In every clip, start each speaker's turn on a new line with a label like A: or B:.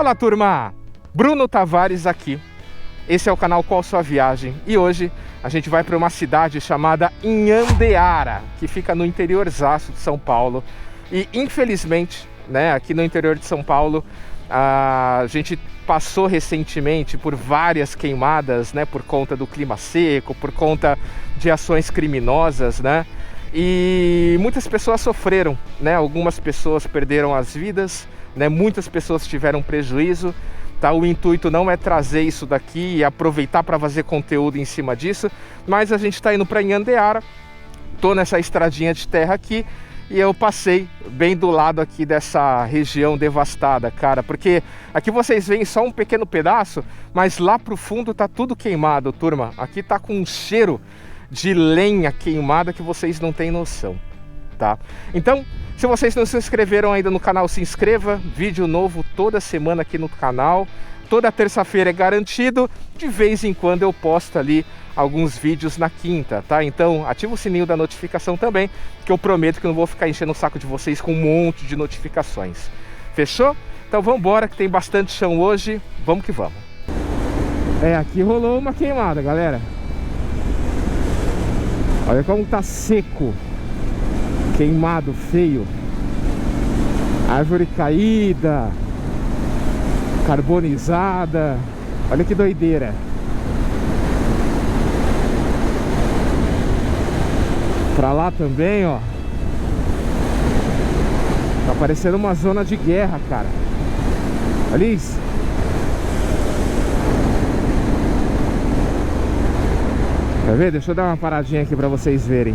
A: Fala, turma! Bruno Tavares aqui. Esse é o canal Qual Sua Viagem e hoje a gente vai para uma cidade chamada Inhandeara, que fica no interiorzaço de São Paulo. E infelizmente, né, aqui no interior de São Paulo, a gente passou recentemente por várias queimadas, né, por conta do clima seco, por conta de ações criminosas, né? E muitas pessoas sofreram, né? Algumas pessoas perderam as vidas, né? Muitas pessoas tiveram prejuízo. Tá? O intuito não é trazer isso daqui e aproveitar para fazer conteúdo em cima disso, mas a gente está indo para Inhandeara. Tô nessa estradinha de terra aqui e eu passei bem do lado aqui dessa região devastada, cara, porque aqui vocês veem só um pequeno pedaço, mas lá pro fundo tá tudo queimado, turma. Aqui tá com um cheiro de lenha queimada que vocês não têm noção, tá? Então, se vocês não se inscreveram ainda no canal, se inscreva. Vídeo novo toda semana aqui no canal. Toda terça-feira é garantido. De vez em quando eu posto ali alguns vídeos na quinta, tá? Então ativa o sininho da notificação também, que eu prometo que eu não vou ficar enchendo o saco de vocês com um monte de notificações. Fechou? Então vamos embora, que tem bastante chão hoje. Vamos que vamos. Aqui rolou uma queimada, galera. Olha como tá seco. Queimado, feio. Árvore caída, carbonizada. Olha que doideira. Pra lá também, ó. Tá parecendo uma zona de guerra, cara. Olha isso. Quer ver? Deixa eu dar uma paradinha aqui pra vocês verem.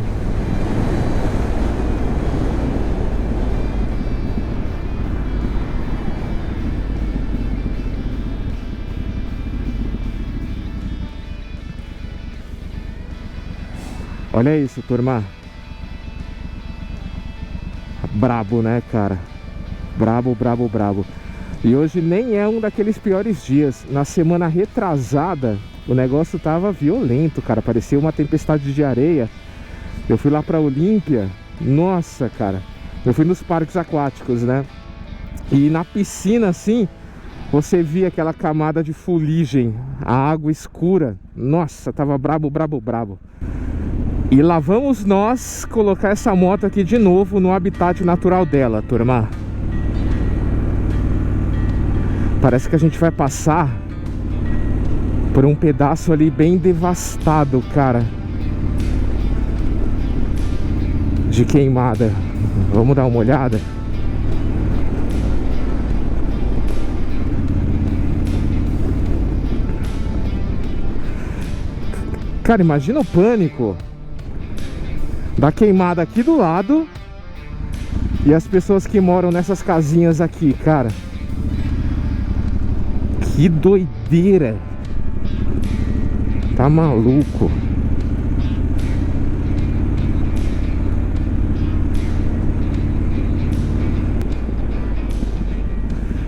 A: Olha isso, turma. Brabo, né, cara? Brabo, brabo, brabo. E hoje nem é um daqueles piores dias. Na semana retrasada, o negócio tava violento, cara. Parecia uma tempestade de areia. Eu fui lá pra Olímpia. Nossa, cara. Eu fui nos parques aquáticos, né? E na piscina, assim, você via aquela camada de fuligem. A água escura. Nossa, tava brabo, brabo, brabo. E lá vamos nós colocar essa moto aqui de novo no habitat natural dela, turma. Parece que a gente vai passar por um pedaço ali bem devastado, cara, de queimada. Vamos dar uma olhada? Cara, imagina o pânico da queimada aqui do lado e as pessoas que moram nessas casinhas aqui, cara. Que doideira. Tá maluco.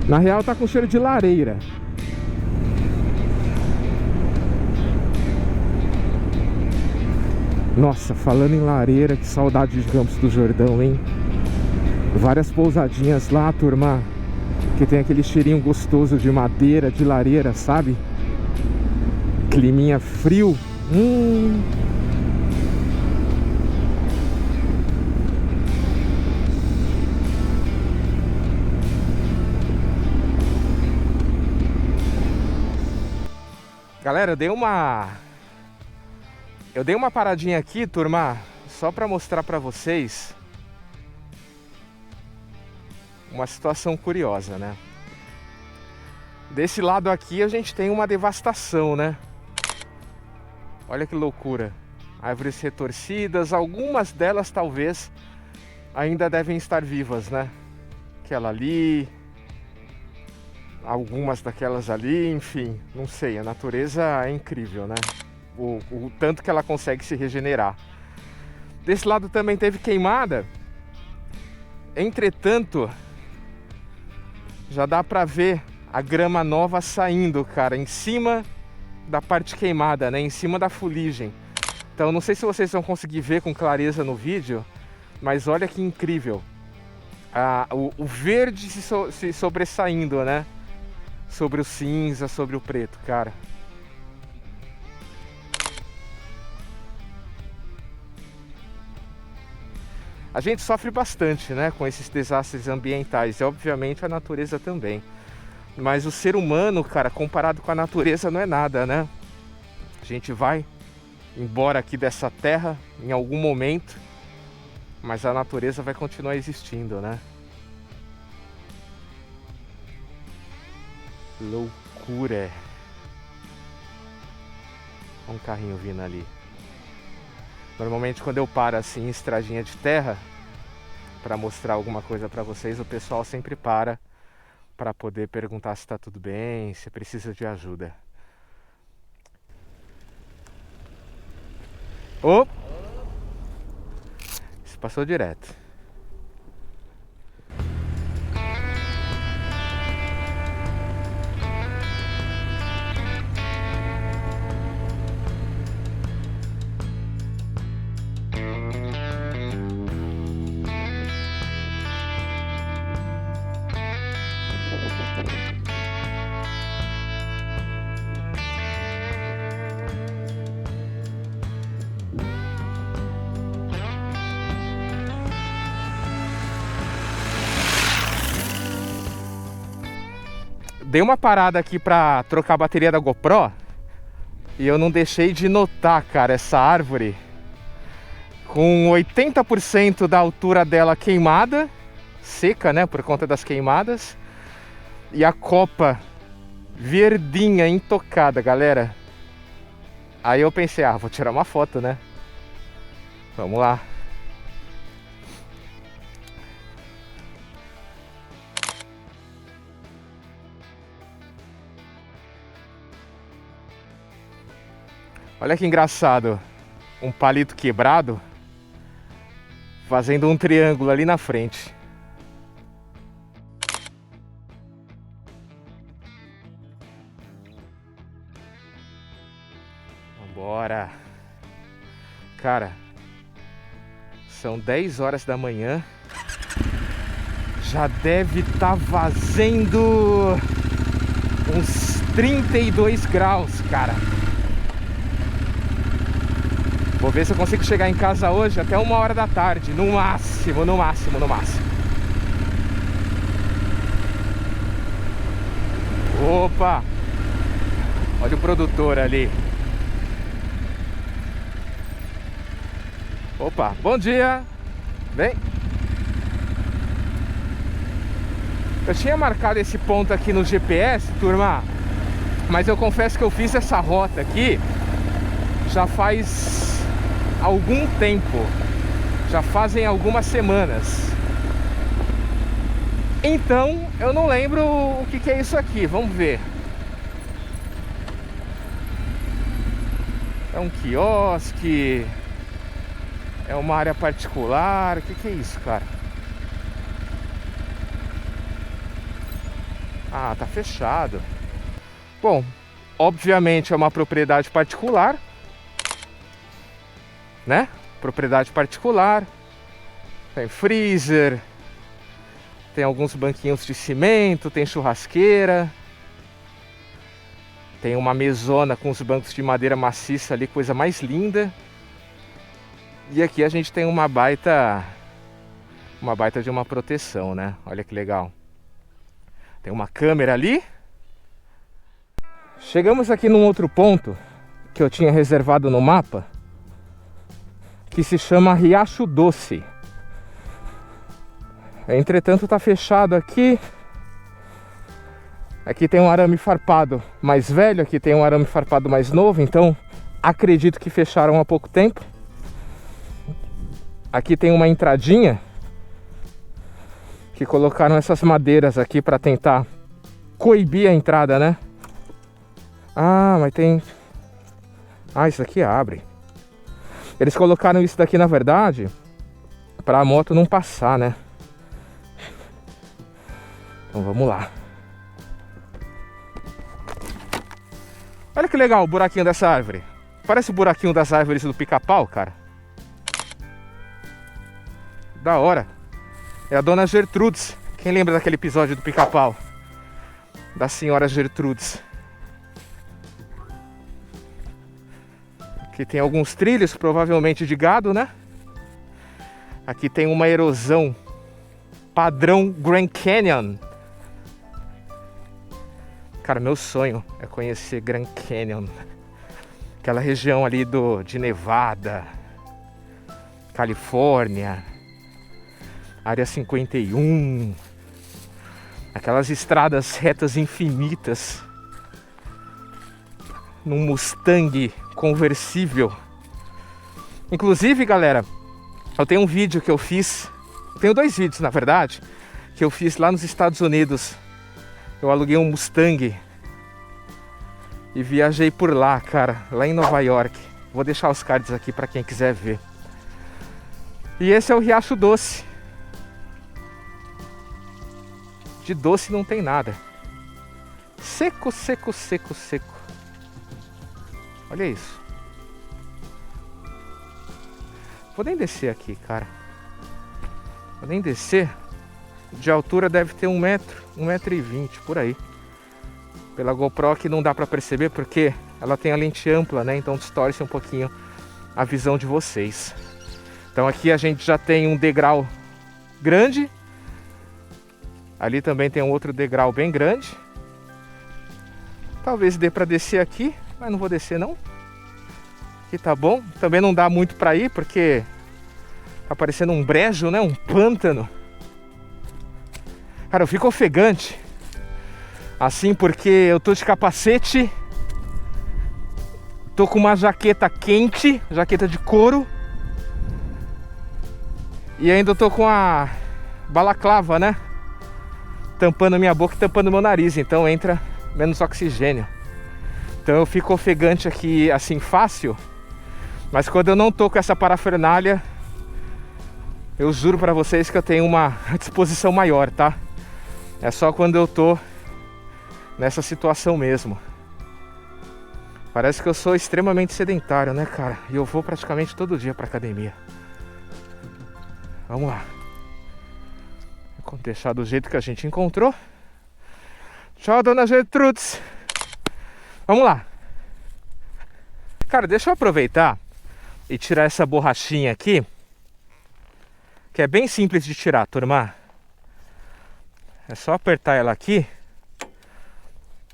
A: Na real tá com cheiro de lareira. Nossa, falando em lareira, que saudade de Campos do Jordão, hein? Várias pousadinhas lá, turma, que tem aquele cheirinho gostoso de madeira, de lareira, sabe? Climinha frio. Galera, eu dei uma paradinha aqui, turma, só para mostrar para vocês uma situação curiosa, né? Desse lado aqui a gente tem uma devastação, né? Olha que loucura. Árvores retorcidas, algumas delas talvez ainda devem estar vivas, né? Aquela ali, algumas daquelas ali, enfim, não sei, a natureza é incrível, né? O tanto que ela consegue se regenerar. Desse lado também teve queimada. Entretanto, já dá pra ver a grama nova saindo, cara, em cima da parte queimada, né? Em cima da fuligem. Então, não sei se vocês vão conseguir ver com clareza no vídeo, mas olha que incrível. O verde se sobressaindo, né? sobre o cinza, sobre o preto, cara. A gente sofre bastante, né, com esses desastres ambientais e obviamente a natureza também. Mas o ser humano, cara, comparado com a natureza não é nada, né? A gente vai embora aqui dessa terra em algum momento, mas a natureza vai continuar existindo, né? Loucura. Olha um carrinho vindo ali. Normalmente quando eu paro assim em estradinha de terra para mostrar alguma coisa para vocês, o pessoal sempre para poder perguntar se tá tudo bem, se precisa de ajuda. Oh! Isso passou direto. Dei uma parada aqui pra trocar a bateria da GoPro e eu não deixei de notar, cara, essa árvore com 80% da altura dela queimada, seca, né, por conta das queimadas, e a copa verdinha, intocada, galera. Aí eu pensei, vou tirar uma foto, né? Vamos lá. Olha que engraçado, um palito quebrado fazendo um triângulo ali na frente. Vambora. Cara, são 10 horas da manhã. Já deve estar fazendo uns 32 graus, cara. Vou ver se eu consigo chegar em casa hoje até 1h da tarde, no máximo, no máximo, no máximo. Opa! Olha o produtor ali. Opa, bom dia! Vem! Eu tinha marcado esse ponto aqui no GPS, turma, mas eu confesso que eu fiz essa rota aqui já faz algum tempo, já fazem algumas semanas. Então eu não lembro o que é isso aqui, vamos ver. É um quiosque, é uma área particular, o que é isso, cara? Tá fechado. Bom, obviamente é uma propriedade particular, né? Propriedade particular. Tem freezer, tem alguns banquinhos de cimento, tem churrasqueira, tem uma mesona com os bancos de madeira maciça ali, coisa mais linda. E aqui a gente tem uma baita de uma proteção, né? Olha que legal. Tem uma câmera ali. Chegamos aqui num outro ponto que eu tinha reservado no mapa, que se chama Riacho Doce. Entretanto tá fechado aqui. Aqui tem um arame farpado mais velho, aqui tem um arame farpado mais novo, então acredito que fecharam há pouco tempo. Aqui tem uma entradinha que colocaram essas madeiras aqui para tentar coibir a entrada, né? Mas tem... isso aqui abre. Eles colocaram isso daqui, na verdade, para a moto não passar, né? Então vamos lá. Olha que legal o buraquinho dessa árvore. Parece o buraquinho das árvores do pica-pau, cara. Da hora. É a Dona Gertrudes. Quem lembra daquele episódio do pica-pau? da senhora Gertrudes. Aqui tem alguns trilhos, provavelmente de gado, né? Aqui tem uma erosão padrão Grand Canyon. Cara, meu sonho é conhecer Grand Canyon. Aquela região ali de Nevada, Califórnia, Área 51. Aquelas estradas retas infinitas. Num Mustang conversível. Inclusive, galera, eu tenho um vídeo que eu fiz. Eu tenho 2 vídeos, na verdade, que eu fiz lá nos Estados Unidos. Eu aluguei um Mustang e viajei por lá, cara, lá em Nova York. Vou deixar os cards aqui para quem quiser ver. E esse é o Riacho Doce. De doce não tem nada. Seco, seco, seco, seco. Olha isso. Vou nem descer aqui, cara. Vou nem descer. De altura deve ter 1 metro, 1,20 m, por aí. Pela GoPro aqui não dá pra perceber porque ela tem a lente ampla, né? Então distorce um pouquinho a visão de vocês. Então aqui a gente já tem um degrau grande. Ali também tem um outro degrau bem grande. Talvez dê pra descer aqui, mas não vou descer não. Aqui tá bom. Também não dá muito pra ir porque tá parecendo um brejo, né? Um pântano. Cara, eu fico ofegante assim porque eu tô de capacete, tô com uma jaqueta quente, jaqueta de couro, e ainda tô com a balaclava, né? Tampando minha boca e tampando meu nariz, então entra menos oxigênio. Então eu fico ofegante aqui assim fácil, mas quando eu não tô com essa parafernália, eu juro pra vocês que eu tenho uma disposição maior, tá? É só quando eu tô nessa situação mesmo. Parece que eu sou extremamente sedentário, né, cara? E eu vou praticamente todo dia pra academia. Vamos lá. Vou deixar do jeito que a gente encontrou. Tchau, dona Gertrudes. Vamos lá. Cara, deixa eu aproveitar e tirar essa borrachinha aqui, que é bem simples de tirar, turma. É só apertar ela aqui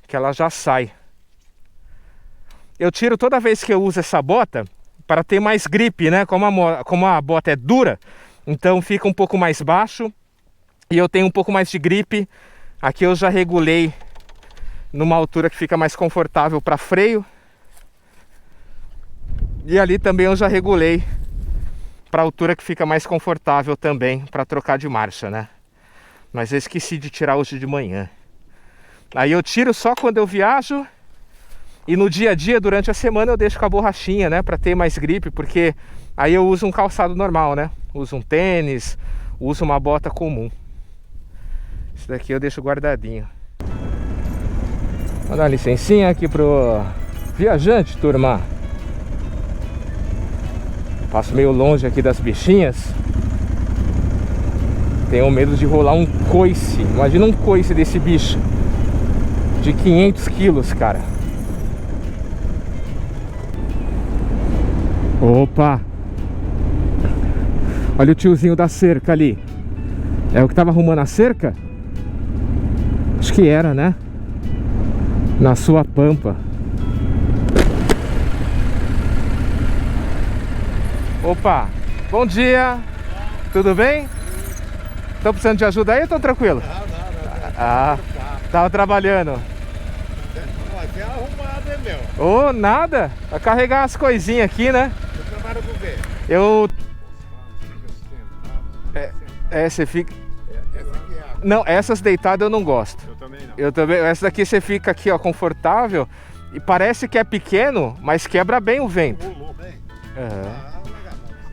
A: que ela já sai. Eu tiro toda vez que eu uso essa bota para ter mais gripe, né? Como a bota é dura, então fica um pouco mais baixo e eu tenho um pouco mais de gripe. Aqui eu já regulei numa altura que fica mais confortável para freio. E ali também eu já regulei para a altura que fica mais confortável também para trocar de marcha, né? Mas eu esqueci de tirar hoje de manhã. Aí eu tiro só quando eu viajo. E no dia a dia, durante a semana, eu deixo com a borrachinha, né? Pra ter mais gripe, porque aí eu uso um calçado normal, né? Uso um tênis, uso uma bota comum. Esse daqui eu deixo guardadinho. Vou dar uma licencinha aqui pro viajante, turma. Passo meio longe aqui das bichinhas. Tenho medo de rolar um coice. Imagina um coice desse bicho de 500 quilos, cara. Opa! Olha o tiozinho da cerca ali. É o que tava arrumando a cerca? Acho que era, né? Na sua pampa. Opa! Bom dia! Tudo bem? Estão precisando de ajuda aí ou estão tranquilo? Não. Ah, tava trabalhando.
B: Vai ser arrumado, hein, meu?
A: Ô, nada. Vai carregar as coisinhas aqui, né?
B: Você trabalha com o quê?
A: Eu... você fica...
B: Essa aqui é a...
A: Não, essas deitadas eu não gosto.
B: Eu também não.
A: Eu também... Essa daqui você fica aqui, ó, confortável. E parece que é pequeno, mas quebra bem o vento.
B: Pulou bem.
A: Uhum.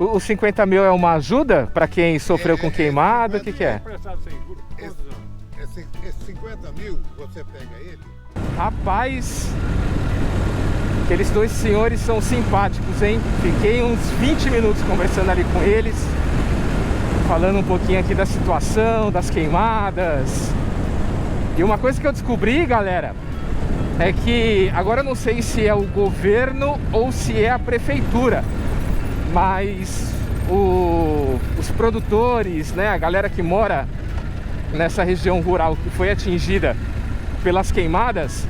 B: Legal.
A: O 50 mil é uma ajuda para quem sofreu com queimada? O que é?
B: Prestado sem juros, quantos anos? Esse 50 mil, você pega ele?
A: Rapaz, aqueles dois senhores são simpáticos, hein? Fiquei uns 20 minutos conversando ali com eles, falando um pouquinho aqui da situação, das queimadas. E uma coisa que eu descobri, galera, é que agora eu não sei se é o governo ou se é a prefeitura, mas os produtores, né, a galera que mora nessa região rural que foi atingida pelas queimadas,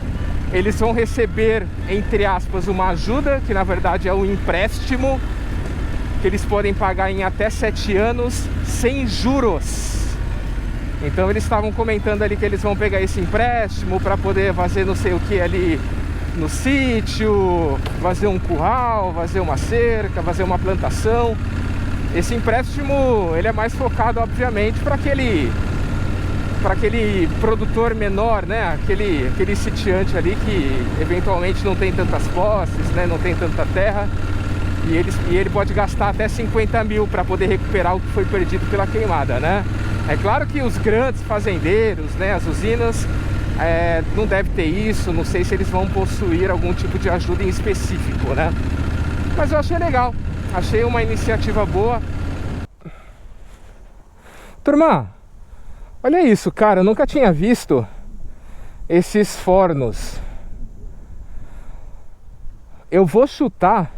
A: eles vão receber, entre aspas, uma ajuda, que na verdade é um empréstimo, que eles podem pagar em até 7 anos sem juros. Então eles estavam comentando ali que eles vão pegar esse empréstimo para poder fazer não sei o que ali no sítio, fazer um curral, fazer uma cerca, fazer uma plantação. Esse empréstimo, ele é mais focado, obviamente, para aquele produtor menor, né? Aquele sitiante ali que eventualmente não tem tantas posses, né? Não tem tanta terra. E ele pode gastar até 50 mil para poder recuperar o que foi perdido pela queimada, né? É claro que os grandes fazendeiros, né, as usinas, não deve ter isso. Não sei se eles vão possuir algum tipo de ajuda em específico, né? Mas eu achei legal, achei uma iniciativa boa. Turma, olha isso, cara, eu nunca tinha visto esses fornos. Eu vou chutar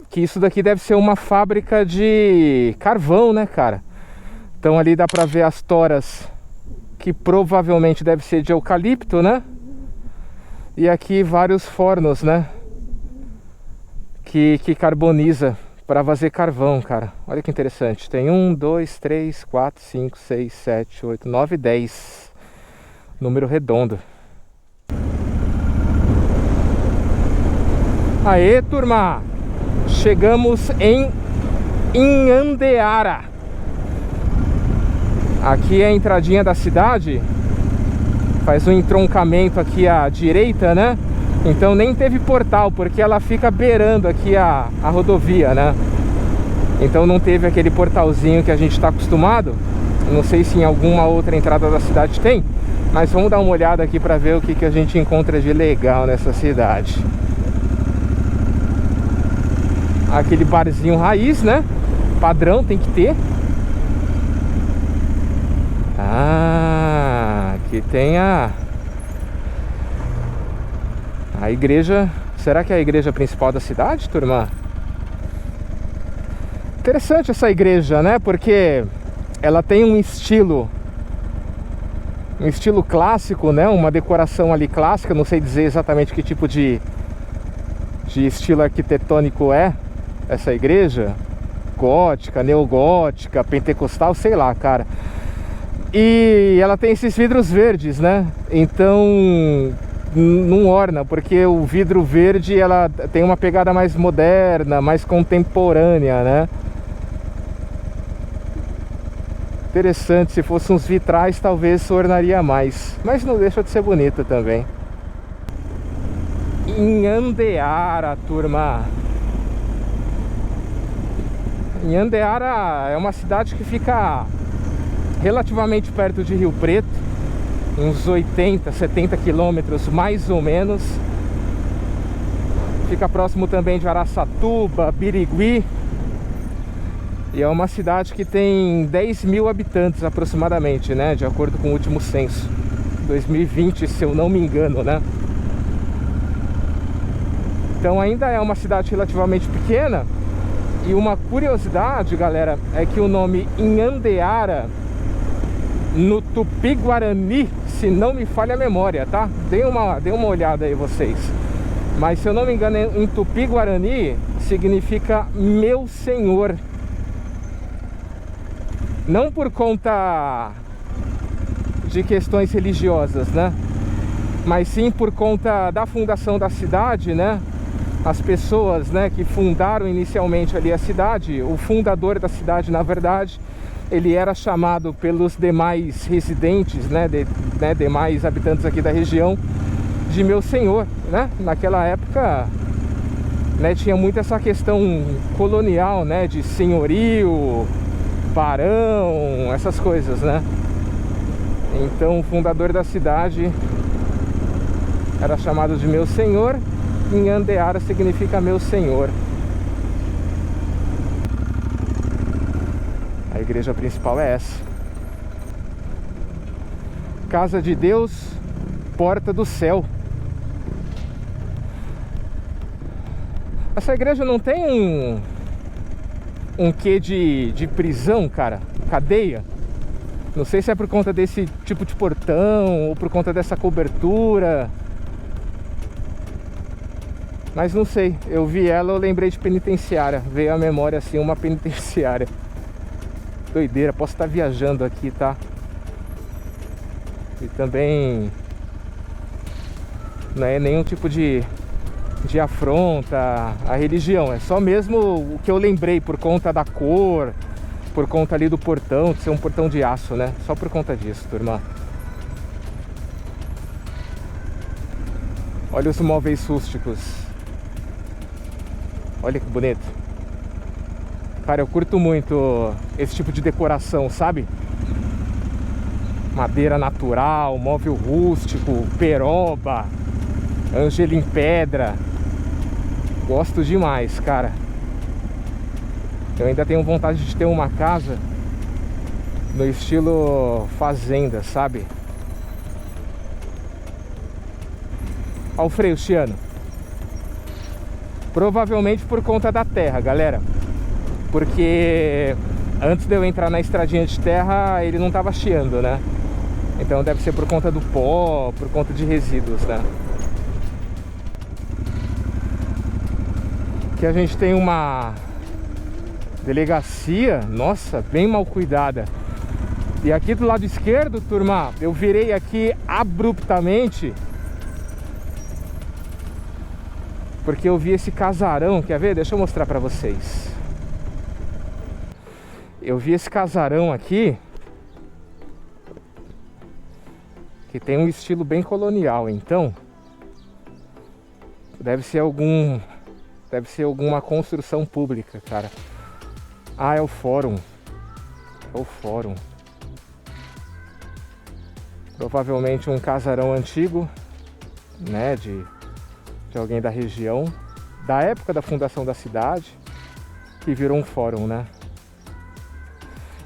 A: que isso daqui deve ser uma fábrica de carvão, né, cara? Então ali dá pra ver as toras, que provavelmente deve ser de eucalipto, né? E aqui vários fornos, né? Que carboniza para fazer carvão, cara. Olha que interessante. Tem 1, 2, 3, 4, 5, 6, 7, 8, 9, 10. Número redondo. Aê, turma! Chegamos em Inhandeara. Aqui é a entradinha da cidade. Faz um entroncamento aqui à direita, né? Então nem teve portal, porque ela fica beirando aqui a rodovia, né? Então não teve aquele portalzinho que a gente está acostumado. Não sei se em alguma outra entrada da cidade tem, mas vamos dar uma olhada aqui para ver o que a gente encontra de legal nessa cidade. Aquele barzinho raiz, né? Padrão, tem que ter. Ah, aqui tem a igreja. Será que é a igreja principal da cidade, turma? Interessante essa igreja, né? Porque ela tem um estilo clássico, né? Uma decoração ali clássica. Não sei dizer exatamente que tipo de estilo arquitetônico é essa igreja. Gótica, neogótica, pentecostal, sei lá, cara. E ela tem esses vidros verdes, né? Então não orna, porque o vidro verde ela tem uma pegada mais moderna, mais contemporânea, né? Interessante, se fossem uns vitrais talvez ornaria mais, mas não deixa de ser bonita também. Inhandeara, turma. Inhandeara é uma cidade que fica relativamente perto de Rio Preto, uns 80, 70 quilômetros mais ou menos. Fica próximo também de Araçatuba, Birigui. E é uma cidade que tem 10 mil habitantes aproximadamente, né? De acordo com o último censo 2020, se eu não me engano, né? Então ainda é uma cidade relativamente pequena. E uma curiosidade, galera, é que o nome Inhandeara, no Tupi-Guarani, se não me falha a memória, tá? Dê uma olhada aí vocês. Mas se eu não me engano, em Tupi-Guarani significa meu senhor. Não por conta de questões religiosas, né? Mas sim por conta da fundação da cidade, né? As pessoas, né, que fundaram inicialmente ali a cidade, o fundador da cidade, na verdade, ele era chamado pelos demais residentes, né, demais habitantes aqui da região, de meu senhor, né? Naquela época, né, tinha muito essa questão colonial, né, de senhorio, barão, essas coisas, né? Então o fundador da cidade era chamado de meu senhor. Inhandeara significa meu senhor. A igreja principal é essa. Casa de Deus, porta do céu. Essa igreja não tem um quê de prisão, cara? Cadeia? Não sei se é por conta desse tipo de portão ou por conta dessa cobertura. Mas não sei, eu vi ela, eu lembrei de penitenciária. Veio à memória assim, uma penitenciária. Doideira, posso estar viajando aqui, tá? E também não é nenhum tipo de afronta à religião. É só mesmo o que eu lembrei por conta da cor, por conta ali do portão, de ser um portão de aço, né? Só por conta disso, turma. Olha os móveis rústicos. Olha que bonito. Cara, eu curto muito esse tipo de decoração, sabe? Madeira natural, móvel rústico, peroba, Ângelo em pedra. Gosto demais, cara. Eu ainda tenho vontade de ter uma casa no estilo fazenda, sabe? Olha o freio chiando. Provavelmente por conta da terra, galera. Porque antes de eu entrar na estradinha de terra, ele não tava chiando, né? Então deve ser por conta do pó, por conta de resíduos, né? Aqui a gente tem uma delegacia, nossa, bem mal cuidada. E aqui do lado esquerdo, turma, eu virei aqui abruptamente porque eu vi esse casarão, quer ver? Deixa eu mostrar pra vocês. Eu vi esse casarão aqui, que tem um estilo bem colonial, então deve ser alguma construção pública, cara. Ah, é o fórum. É o fórum. Provavelmente um casarão antigo, né, de alguém da região, da época da fundação da cidade, que virou um fórum, né?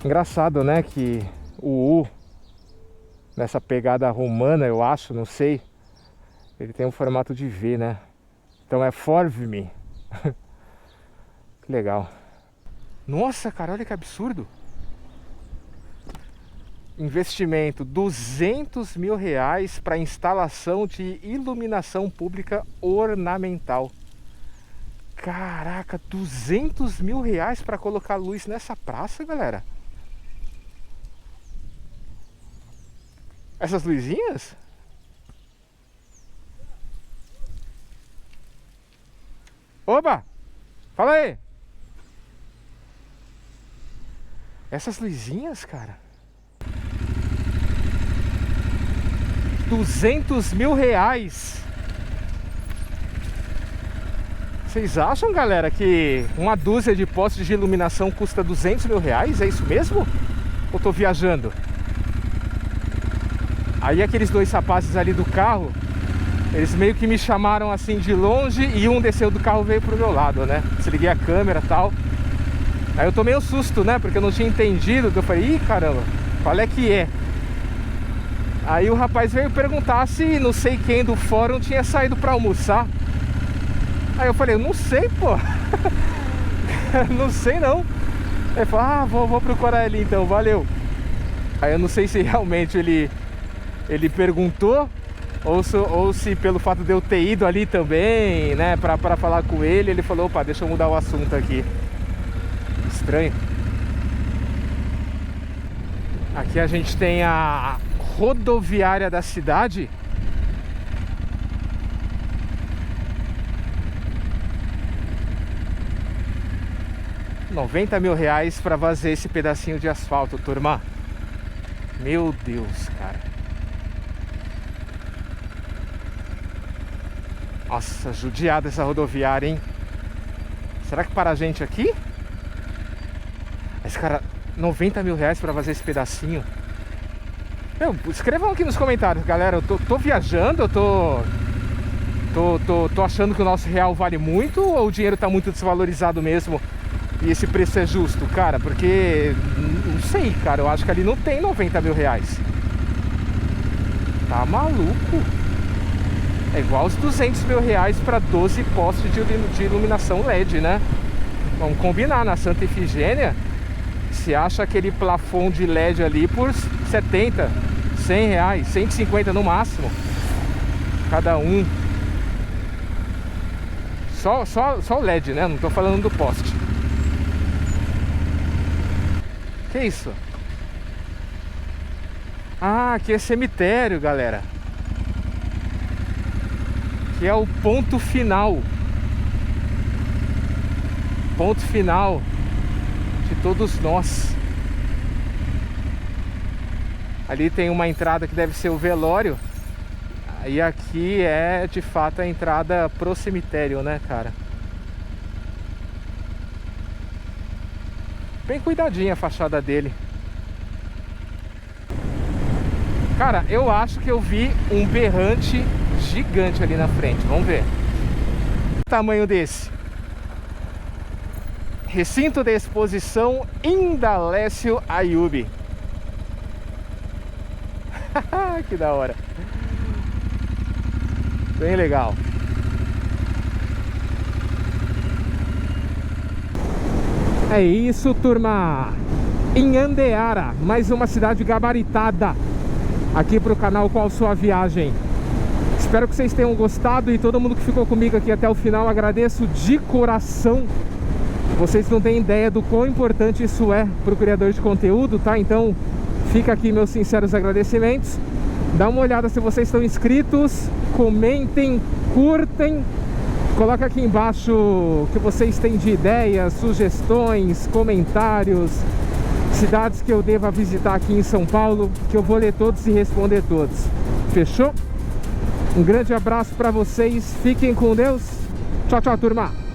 A: Engraçado, né, que o U, nessa pegada romana, eu acho, não sei, ele tem um formato de V, né? Então é Forv-me. Que legal. Nossa, cara, olha que absurdo. Investimento R$200 mil para instalação de iluminação pública ornamental. Caraca, R$200 mil para colocar luz nessa praça, galera. Essas luzinhas? Opa! Fala aí! Essas luzinhas, cara. R$200 mil. Vocês acham, galera, que uma dúzia de postes de iluminação custa R$200 mil? É isso mesmo? Ou tô viajando? Aí aqueles dois rapazes ali do carro, eles meio que me chamaram assim de longe e um desceu do carro e veio pro meu lado, né? Desliguei a câmera e tal. Aí eu tomei um susto, né? Porque eu não tinha entendido. Eu falei, ih, caramba, qual é que é? Aí o rapaz veio perguntar se não sei quem do fórum tinha saído pra almoçar. Aí eu falei, eu não sei, pô. Não sei não. Ele falou, ah, vou procurar ele então, valeu. Aí eu não sei se realmente ele perguntou ou se pelo fato de eu ter ido ali também, né, pra falar com ele, ele falou, opa, deixa eu mudar o assunto aqui. Estranho. Aqui a gente tem a rodoviária da cidade. R$90 mil para fazer esse pedacinho de asfalto, turma. Meu Deus, cara. Nossa, judiada essa rodoviária, hein? Será que para a gente aqui? Esse cara, R$90 mil para fazer esse pedacinho. Meu, escrevam aqui nos comentários, galera. Eu tô viajando, eu tô achando que o nosso real vale muito ou o dinheiro tá muito desvalorizado mesmo e esse preço é justo, cara? Porque, não sei, cara, eu acho que ali não tem R$90 mil. Tá maluco? É igual os 200 mil reais para 12 postes de iluminação LED, né? Vamos combinar, na Santa Efigênia você acha aquele plafond de LED ali por 70, 100 reais, 150 no máximo cada um. Só o LED, né? Não tô falando do poste. Que isso? Ah, aqui é cemitério, galera. Que é o ponto final. Ponto final de todos nós. Ali tem uma entrada que deve ser o velório. E aqui é de fato a entrada pro cemitério, né, cara? Bem cuidadinha a fachada dele. Cara, eu acho que eu vi um berrante gigante ali na frente. Vamos ver o tamanho desse. Recinto de exposição Indalécio Ayub. Que da hora. Bem legal. É isso, turma. Inhandeara, mais uma cidade gabaritada aqui para o canal Qual Sua Viagem. Espero que vocês tenham gostado e todo mundo que ficou comigo aqui até o final, agradeço de coração. Vocês não têm ideia do quão importante isso é para o criador de conteúdo, tá? Então fica aqui meus sinceros agradecimentos. Dá uma olhada se vocês estão inscritos, comentem, curtem. Coloca aqui embaixo o que vocês têm de ideias, sugestões, comentários, cidades que eu deva visitar aqui em São Paulo, que eu vou ler todos e responder todos. Fechou? Um grande abraço para vocês, fiquem com Deus. Tchau, tchau, turma!